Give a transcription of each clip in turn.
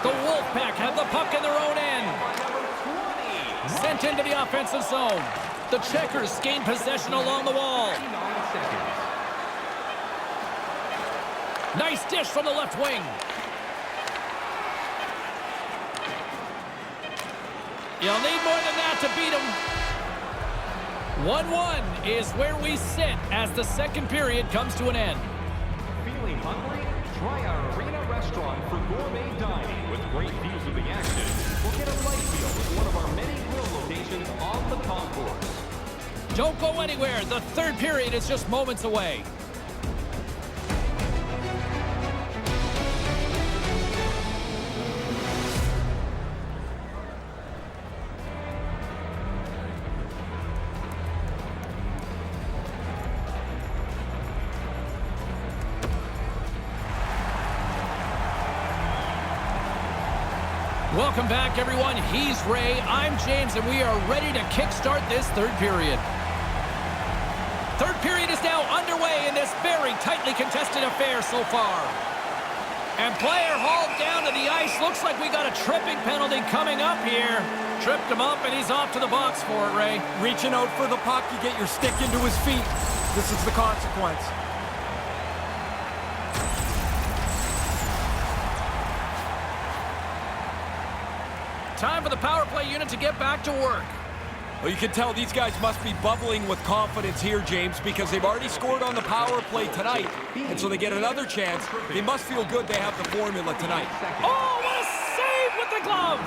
The Wolf Pack have the puck in their own end. Sent into the offensive zone. The Checkers gain possession along the wall. Nice dish from the left wing. You'll need more than that to beat them. 1-1 is where we sit as the second period comes to an end. Feeling hungry? Try our arena restaurant for gourmet dining with great views of the action. Or get a light meal with one of our many grill locations on the concourse. Don't go anywhere. The third period is just moments away. Welcome back, everyone. He's Ray, I'm James, and we are ready to kickstart this third period. Third period is now underway in this very tightly contested affair so far. And player hauled down to the ice. Looks like we got a tripping penalty coming up here. Tripped him up, and he's off to the box for it, Ray. Reaching out for the puck, you get your stick into his feet. This is the consequence. Time for the power play unit to get back to work. Well, you can tell these guys must be bubbling with confidence here, James, because they've already scored on the power play tonight, and so they get another chance. They must feel good they have the formula tonight. Oh, what a save with the glove!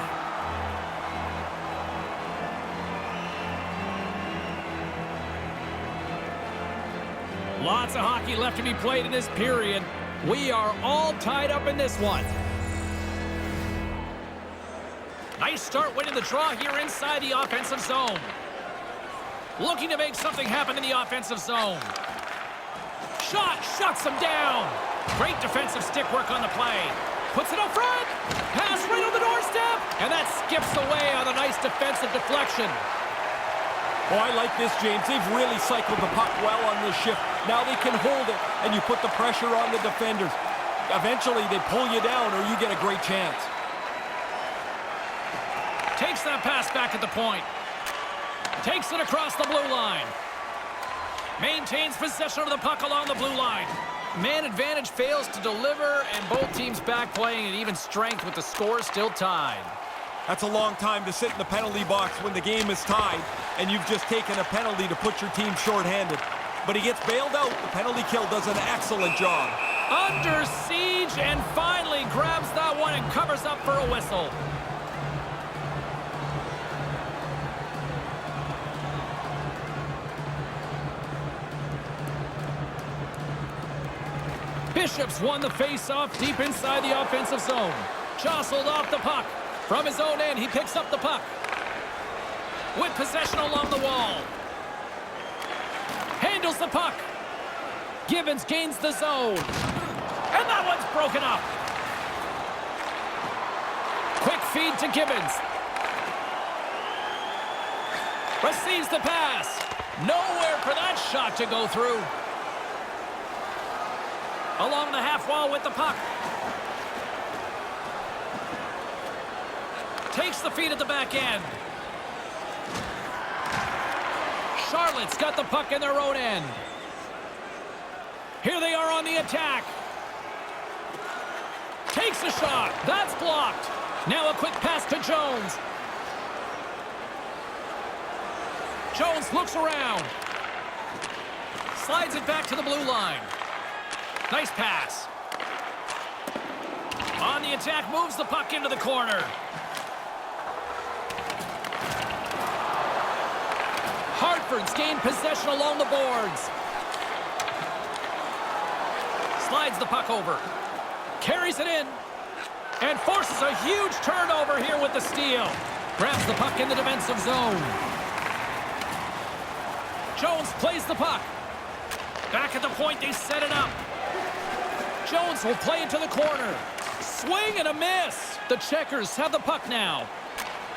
Lots of hockey left to be played in this period. We are all tied up in this one. Nice start winning the draw here inside the offensive zone. Looking to make something happen in the offensive zone. Shot, shuts him down. Great defensive stick work on the play. Puts it up front. Pass right on the doorstep. And that skips away on a nice defensive deflection. Oh, I like this, James. They've really cycled the puck well on this shift. Now they can hold it, and you put the pressure on the defenders. Eventually, they pull you down, or you get a great chance. Takes that pass back at the point. Takes it across the blue line. Maintains possession of the puck along the blue line. Man advantage fails to deliver, and both teams back playing at even strength with the score still tied. That's a long time to sit in the penalty box when the game is tied, and you've just taken a penalty to put your team shorthanded. But he gets bailed out. The penalty kill does an excellent job. Under siege, and finally grabs that one and covers up for a whistle. Bishop's won the face-off deep inside the offensive zone. Jostled off the puck. From his own end, he picks up the puck. With possession along the wall. Handles the puck. Gibbons gains the zone. And that one's broken up. Quick feed to Gibbons. Receives the pass. Nowhere for that shot to go through. Along the half wall with the puck. Takes the feed at the back end. Charlotte's got the puck in their own end. Here they are on the attack. Takes a shot. That's blocked. Now a quick pass to Jones. Jones looks around. Slides it back to the blue line. Nice pass. On the attack, moves the puck into the corner. Hartford's gained possession along the boards. Slides the puck over. Carries it in. And forces a huge turnover here with the steal. Grabs the puck in the defensive zone. Jones plays the puck. Back at the point, they set it up. Jones will play it to the corner. Swing and a miss. The Checkers have the puck now.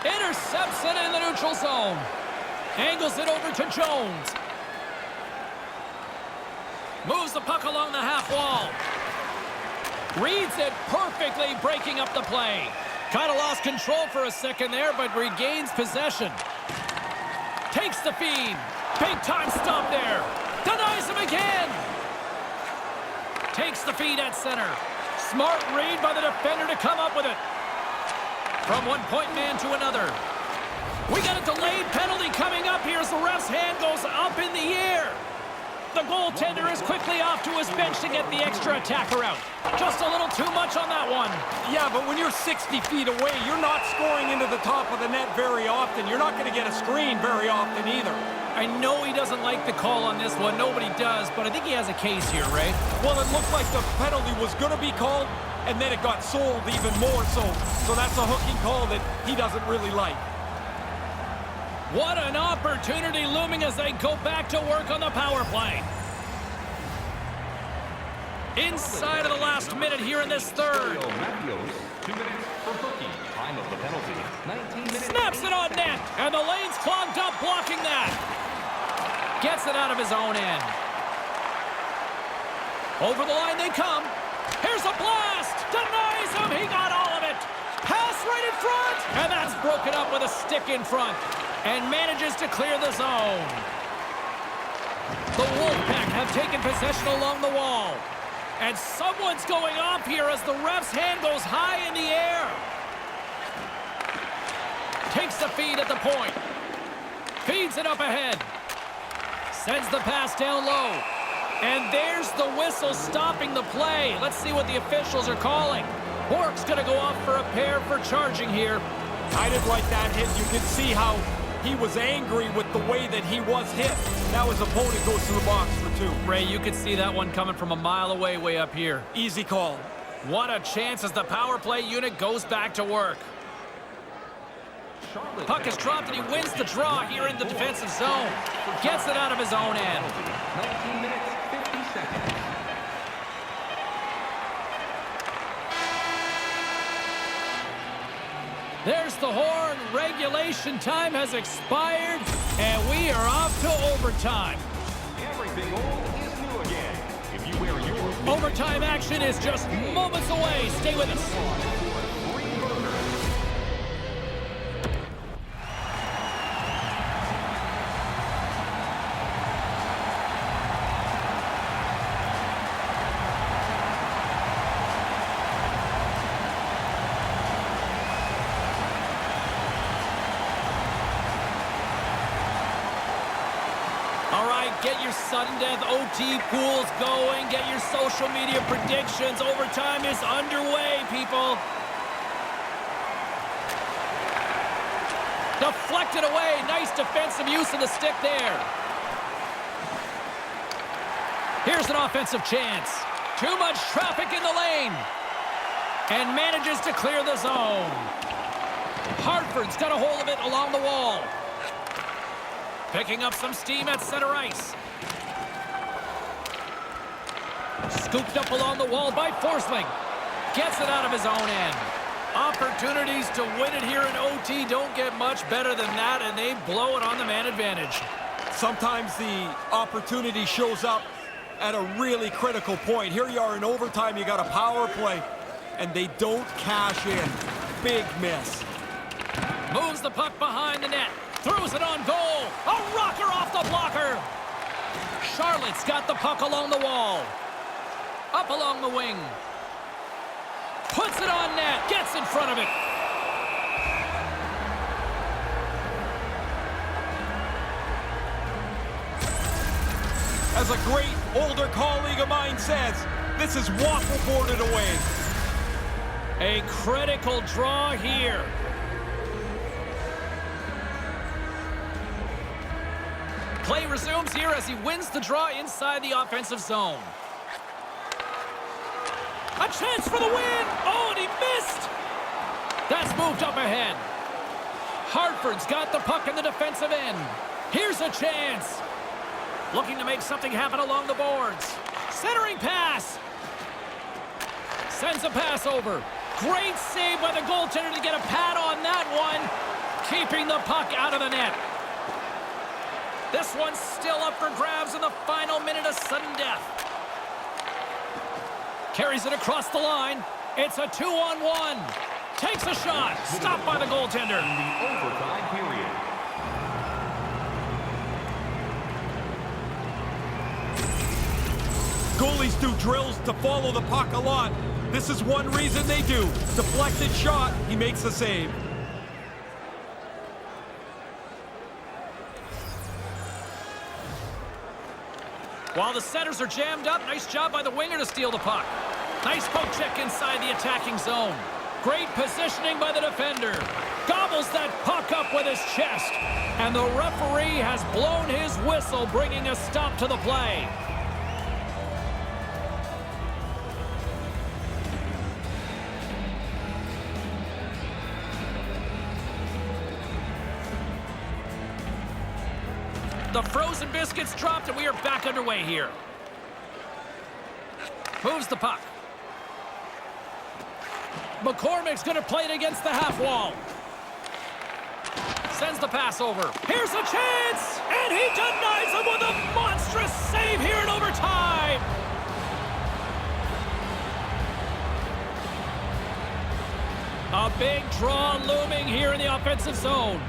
Intercepts it in the neutral zone. Angles it over to Jones. Moves the puck along the half wall. Reads it perfectly, breaking up the play. Kind of lost control for a second there, but regains possession. Takes the feed. Big time stop there. Denies him again. Takes the feed at center. Smart read by the defender to come up with it. From one-point man to another. We got a delayed penalty coming up here as the ref's hand goes up in the air. The goaltender is quickly off to his bench to get the extra attacker out. Just a little too much on that one. Yeah, but when you're 60 feet away, you're not scoring into the top of the net very often. You're not going to get a screen very often either. I know he doesn't like the call on this one. Nobody does, but I think he has a case here, Ray. Well, it looked like the penalty was going to be called, and then it got sold even more so. So that's a hooking call that he doesn't really like. What an opportunity looming as they go back to work on the power play. Inside of the last minute here in this third. 2 minutes for hooking. Time of the penalty, 19 minutes. Snaps it on net, and the lane's clogged up blocking that. Gets it out of his own end. Over the line they come. Here's a blast. Denies him. He got all of it. Pass right in front. And that's broken up with a stick in front. And manages to clear the zone. The Wolf Pack have taken possession along the wall. And someone's going off here as the ref's hand goes high in the air. Takes the feed at the point. Feeds it up ahead. Sends the pass down low. And there's the whistle stopping the play. Let's see what the officials are calling. Bork's going to go off for a pair for charging here. I didn't like that hit. You can see how he was angry with the way that he was hit. Now his opponent goes to the box for 2. Ray, you could see that one coming from a mile away way up here. Easy call. What a chance as the power play unit goes back to work. Puck is dropped and he wins the draw here in the defensive zone. Gets it out of his own end. 19 minutes, 50 seconds. There's the horn. Regulation time has expired, and we are off to overtime. Everything old is new again. If you wear your Overtime action is just moments away. Stay with us. Get your sudden death OT pools going. Get your social media predictions. Overtime is underway, people. Deflected away. Nice defensive use of the stick there. Here's an offensive chance. Too much traffic in the lane. And manages to clear the zone. Hartford's got a hold of it along the wall. Picking up some steam at center ice. Scooped up along the wall by Forsling. Gets it out of his own end. Opportunities to win it here in OT don't get much better than that, and they blow it on the man advantage. Sometimes the opportunity shows up at a really critical point. Here you are in overtime, you got a power play, and they don't cash in. Big miss. Moves the puck behind the net. Throws it on goal. A rocker off the blocker. Charlotte's got the puck along the wall. Up along the wing. Puts it on net. Gets in front of it. As a great older colleague of mine says, this is waffle boarded away. A critical draw here. Play resumes here as he wins the draw inside the offensive zone. A chance for the win! Oh, and he missed! That's moved up ahead. Hartford's got the puck in the defensive end. Here's a chance. Looking to make something happen along the boards. Centering pass. Sends a pass over. Great save by the goaltender to get a pad on that one. Keeping the puck out of the net. This one's still up for grabs in the final minute of sudden death. Carries it across the line. It's a 2-on-1. Takes a shot. Stopped by the goaltender. In the overtime period. Goalies do drills to follow the puck a lot. This is one reason they do. Deflected shot, he makes the save. While the centers are jammed up, nice job by the winger to steal the puck. Nice poke check inside the attacking zone. Great positioning by the defender. Gobbles that puck up with his chest. And the referee has blown his whistle, bringing a stop to the play. The frozen biscuits dropped, and we are back underway here. Moves the puck. McCormick's going to play it against the half wall. Sends the pass over. Here's a chance! And he denies him with a monstrous save here in overtime! A big draw looming here in the offensive zone.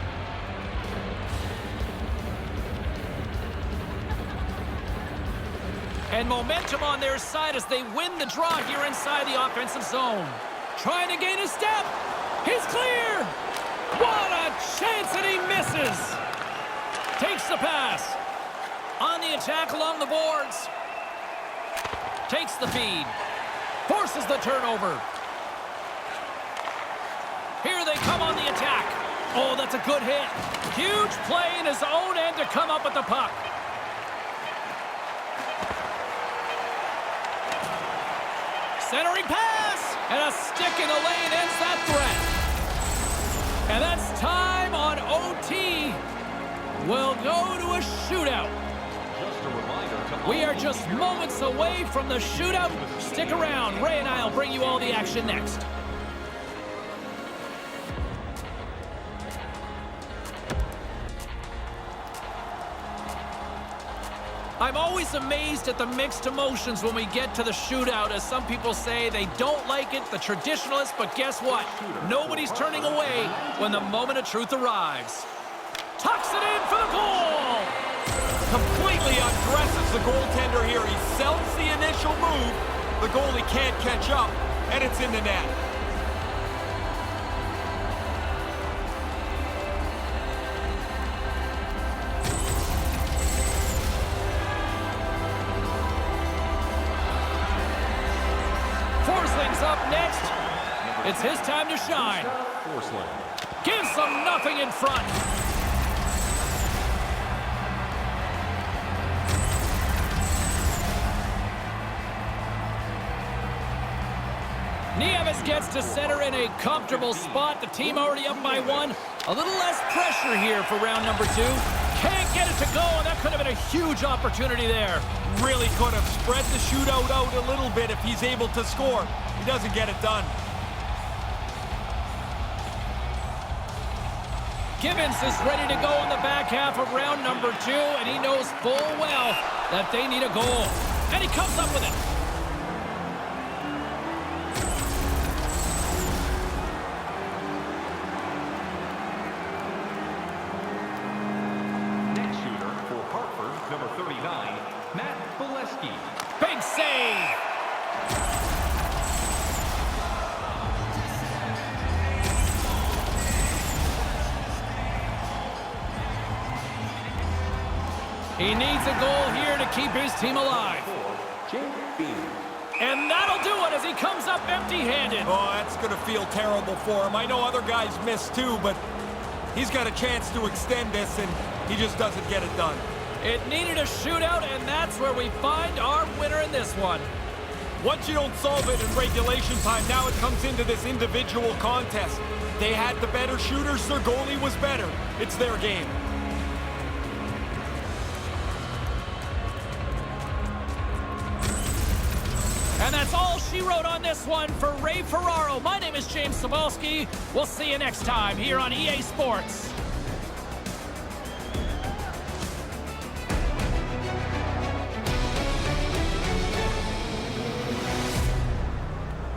And momentum on their side as they win the draw here inside the offensive zone. Trying to gain a step. He's clear. What a chance, and he misses. Takes the pass. On the attack along the boards. Takes the feed. Forces the turnover. Here they come on the attack. Oh, that's a good hit. Huge play in his own end to come up with the puck. Centering pass, and a stick in the lane ends that threat. And that's time on OT. We'll go to a shootout. Just a reminder to We are just moments away from the shootout. Stick around. Ray and I will bring you all the action next. I'm always amazed at the mixed emotions when we get to the shootout. As some people say, they don't like it, the traditionalists, but guess what? Nobody's turning away when the moment of truth arrives. Tucks it in for the goal! Completely undresses the goaltender here. He sells the initial move. The goalie can't catch up, and it's in the net. Forsling's up next. It's his time to shine. Gives them nothing in front. Nieves gets to center in a comfortable spot. The team already up by one. A little less pressure here for round number 2. Can't get it to go, and that could have been a huge opportunity there. Really could have spread the shootout out a little bit if he's able to score. He doesn't get it done. Gibbons is ready to go in the back half of round number 2, and he knows full well that they need a goal. And he comes up with it. next shooter for Hartford, number 39, Matt Bolesky. Big save. He needs a goal here to keep his team alive. And that'll do it as he comes up empty-handed. Oh, that's going to feel terrible for him. I know other guys miss too, but he's got a chance to extend this, and he just doesn't get it done. It needed a shootout, and that's where we find our winner in this one. Once you don't solve it in regulation time, now it comes into this individual contest. They had the better shooters, their goalie was better. It's their game. And that's all she wrote on this one for Ray Ferraro. My name is James Cebulski. We'll see you next time here on EA Sports.